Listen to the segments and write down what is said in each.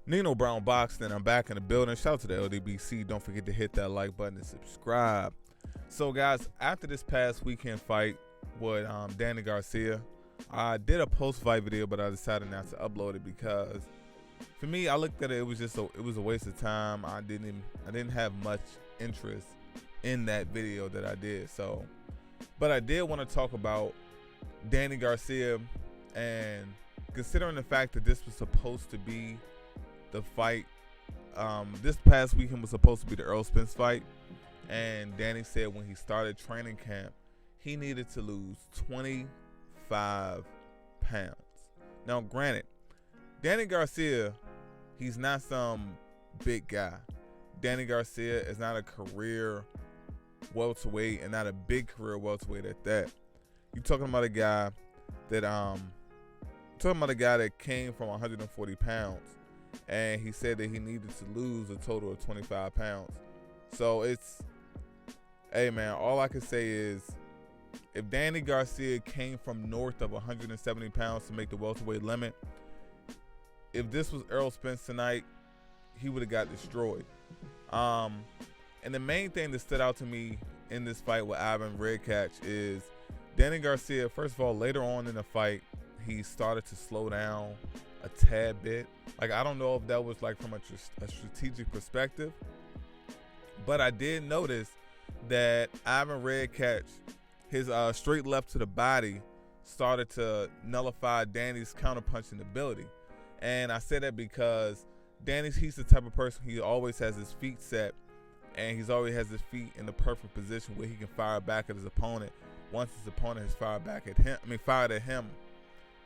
Nino Brown Boxing, and I'm back in the building. Shout out to the LDBC. Don't forget to hit that like button and subscribe. So, guys, after this past weekend fight with Danny Garcia, I did a post-fight video, but I decided not to upload it because, for me, I looked at it. It was just it was a waste of time. I didn't have much interest in that video that I did. So, but I did want to talk about Danny Garcia, and considering the fact that this was supposed to be the fight, this past weekend was supposed to be the Earl Spence fight, and Danny said when he started training camp he needed to lose 25 pounds. Now, granted, Danny Garcia, he's not some big guy. Danny Garcia is not a career welterweight, and not a big career welterweight at that. You're talking about a guy that came from 140 pounds, and he said that he needed to lose a total of 25 pounds. So hey man, all I can say is, if Danny Garcia came from north of 170 pounds to make the welterweight limit, if this was Earl Spence tonight, he would have got destroyed. And the main thing that stood out to me in this fight with Ivan Redkach is Danny Garcia, first of all, later on in the fight, he started to slow down a tad bit. Like, I don't know if that was like from a strategic perspective, but I did notice that Ivan Redkach, his straight left to the body started to nullify Danny's counterpunching ability. And I say that because he's the type of person, he always has his feet set, and he's always has his feet in the perfect position where he can fire back at his opponent once his opponent has fired at him.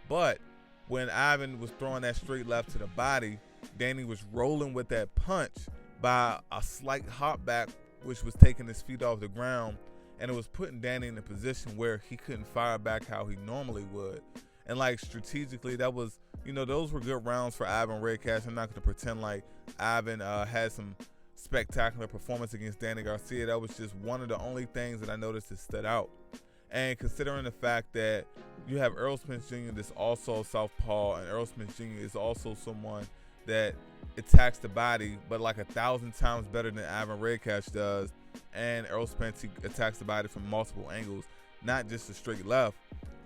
But when Ivan was throwing that straight left to the body, Danny was rolling with that punch by a slight hop back, which was taking his feet off the ground, and it was putting Danny in a position where he couldn't fire back how he normally would. And like strategically, that was, those were good rounds for Ivan Redkach. I'm not going to pretend like Ivan had some spectacular performance against Danny Garcia. That was just one of the only things that I noticed that stood out. And considering the fact that you have Earl Spence Jr. that's also southpaw, and Earl Spence Jr. is also someone that attacks the body, but like 1,000 times better than Ivan Redkach does. And Earl Spence, he attacks the body from multiple angles, not just a straight left.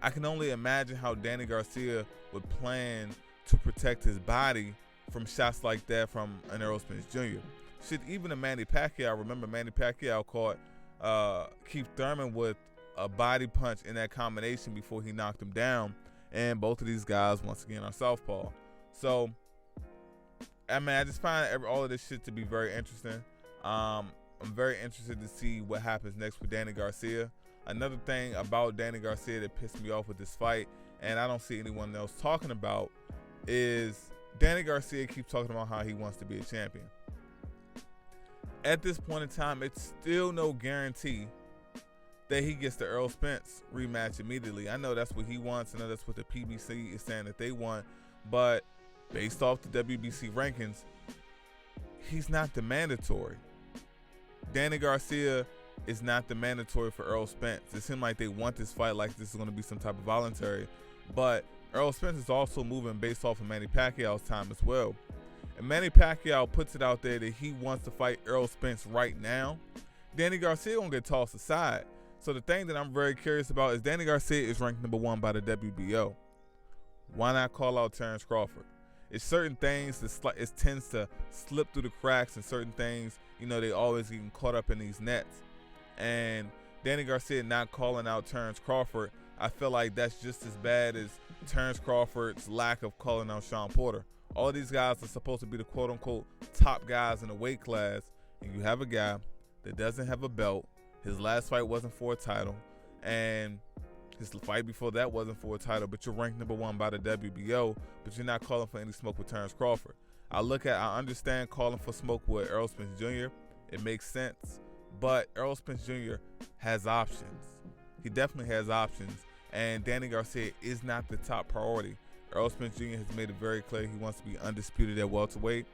I can only imagine how Danny Garcia would plan to protect his body from shots like that from an Earl Spence Jr. Shit, even a Manny Pacquiao. Remember, Manny Pacquiao caught Keith Thurman with a body punch in that combination before he knocked him down. And both of these guys, once again, are southpaw. So, I just find all of this shit to be very interesting. I'm very interested to see what happens next with Danny Garcia. Another thing about Danny Garcia that pissed me off with this fight, and I don't see anyone else talking about, is Danny Garcia keeps talking about how he wants to be a champion. At this point in time, it's still no guarantee that he gets the Earl Spence rematch immediately. I know that's what he wants. I know that's what the PBC is saying that they want. But based off the WBC rankings, he's not the mandatory. Danny Garcia is not the mandatory for Earl Spence. It seems like they want this fight like this is going to be some type of voluntary. But Earl Spence is also moving based off of Manny Pacquiao's time as well. And Manny Pacquiao puts it out there that he wants to fight Earl Spence right now. Danny Garcia gonna get tossed aside. So the thing that I'm very curious about is Danny Garcia is ranked number 1 by the WBO. Why not call out Terrence Crawford? It's certain things that it tends to slip through the cracks, and certain things, they always getting caught up in these nets. And Danny Garcia not calling out Terrence Crawford, I feel like that's just as bad as Terrence Crawford's lack of calling out Sean Porter. All of these guys are supposed to be the quote-unquote top guys in the weight class, and you have a guy that doesn't have a belt. His last fight wasn't for a title, and his fight before that wasn't for a title, but you're ranked number 1 by the WBO, but you're not calling for any smoke with Terrence Crawford. I understand calling for smoke with Earl Spence Jr. It makes sense, but Earl Spence Jr. has options. He definitely has options, and Danny Garcia is not the top priority. Earl Spence Jr. has made it very clear he wants to be undisputed at welterweight.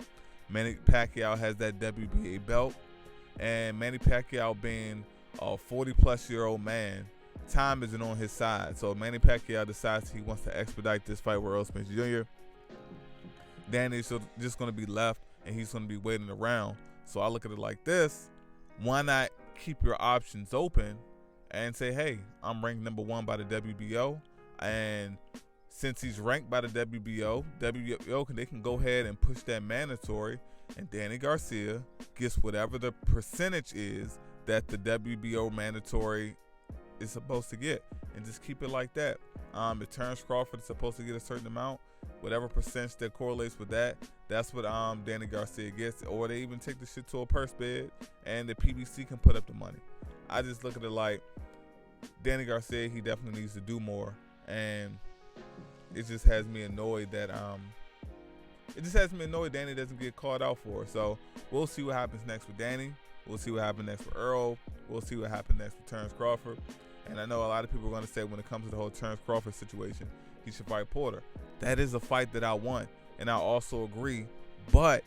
Manny Pacquiao has that WBA belt, and Manny Pacquiao being a 40-plus-year-old man, time isn't on his side. So Manny Pacquiao decides he wants to expedite this fight with Earl Spence Jr. Danny's just going to be left and he's going to be waiting around. So I look at it like this. Why not keep your options open and say, hey, I'm ranked number 1 by the WBO, and since he's ranked by the WBO, they can go ahead and push that mandatory, and Danny Garcia gets whatever the percentage is that the WBO mandatory is supposed to get, and just keep it like that. If Terrence Crawford is supposed to get a certain amount, whatever percentage that correlates with that, that's what Danny Garcia gets. Or they even take the shit to a purse bid, and the PBC can put up the money. I just look at it like Danny Garcia, he definitely needs to do more, and it just has me annoyed that Danny doesn't get called out for it. So we'll see what happens next with Danny. We'll see what happens next with Earl. We'll see what happens next with Terrence Crawford. And I know a lot of people are going to say when it comes to the whole Terrence Crawford situation, he should fight Porter. That is a fight that I want, and I also agree. But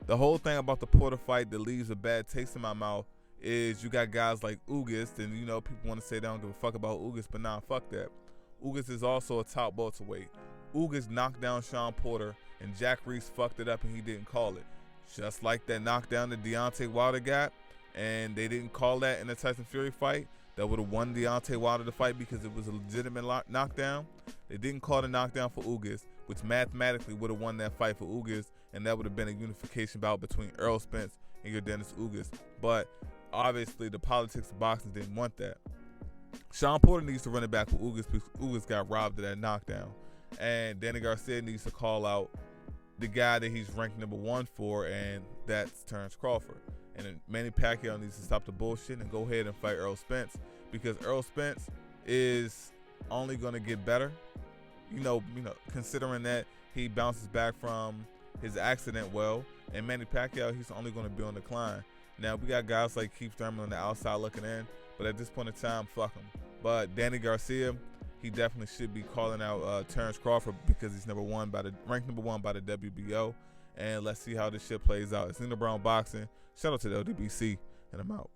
the whole thing about the Porter fight that leaves a bad taste in my mouth is you got guys like Ugas, and people want to say they don't give a fuck about Ugas, but nah, fuck that. Ugas is also a top welterweight. Ugas knocked down Sean Porter, and Jack Reese fucked it up and he didn't call it. Just like that knockdown that Deontay Wilder got, and they didn't call that in the Tyson Fury fight. That would have won Deontay Wilder the fight because it was a legitimate knockdown. They didn't call the knockdown for Ugas, which mathematically would have won that fight for Ugas, and that would have been a unification bout between Errol Spence and your Dennis Ugas. But obviously the politics of boxing didn't want that. Sean Porter needs to run it back with Ugas because Ugas got robbed of that knockdown. And Danny Garcia needs to call out the guy that he's ranked number 1 for, and that's Terrence Crawford. And then Manny Pacquiao needs to stop the bullshit and go ahead and fight Errol Spence, because Errol Spence is only going to get better. Considering that he bounces back from his accident well, and Manny Pacquiao, he's only going to be on decline. Now, we got guys like Keith Thurman on the outside looking in, but at this point in time, fuck him. But Danny Garcia, he definitely should be calling out Terrence Crawford because he's ranked number 1 by the WBO. And let's see how this shit plays out. It's Nino Brown Boxing. Shout out to the LDBC, and I'm out.